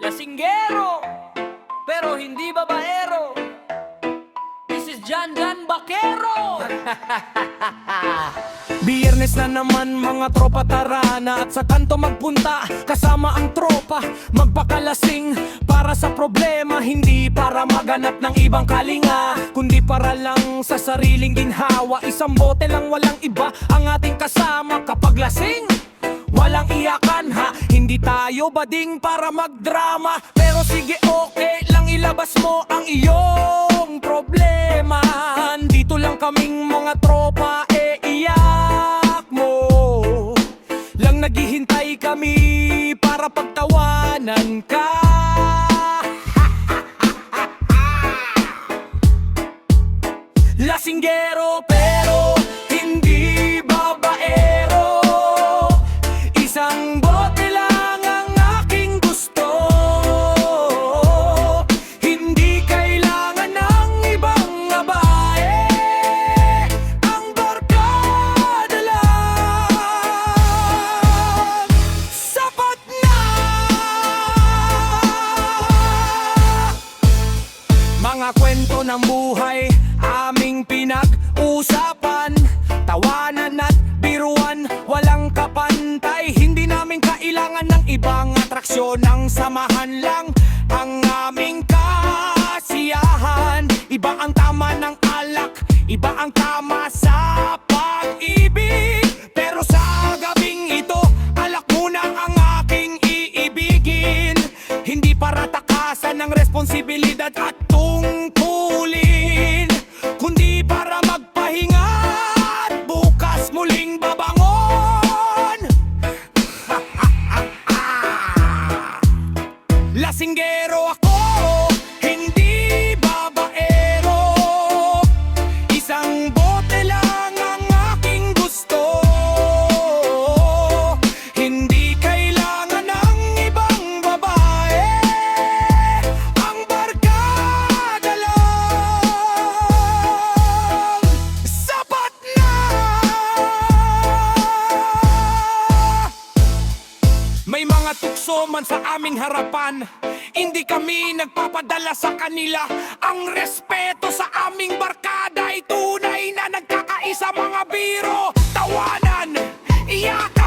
Lasinggero, pero hindi babaero. This is Jan Jan Bakero. Biyernes na naman mga tropa, tara na at sa kanto magpunta. Kasama ang tropa, magpakalasing para sa problema, hindi para maganap ng ibang kalinga, kundi para lang sa sariling ginhawa. Isang bote lang, walang iba ang ating kasama. Kapag lasing, walang iyakan ha, hindi tayo bading para magdrama. Pero sige, okay lang, ilabas mo ang iyong problema. Dito lang kaming mga tropa, iyak mo lang, naghihintay kami para pagtawanan ka. Lasinggero pero hindi babaero, isang bote lang ang aking gusto. Hindi kailangan ng ibang babae, ang barkada lang sapat na. Mga kwento ng buhay aming pinag-usapan, tawanan at biruan, walang kapantay. Hindi namin kailangan ng ibang atraksyon, ang samahan lang ang aming kasiyahan. Iba ang tama ng alak, iba ang tama sa pag-ibig. Pero sa gabing ito, alak muna ang aking iibigin. Hindi para takasan ng responsibilidad at tungkulin, kundi para magpahinga at bukas muling babangon. Lasinggero ako, hindi babaero, isang bote lang ang aking gusto. Hindi kailangan ng ibang babae, ang barkada lang sapat na. May mga tukso man sa aming harapan, hindi kami nagpapadala sa kanila. Ang respeto sa aming barkada ay tunay na nagkakaisa. Mga biro, tawanan, iyak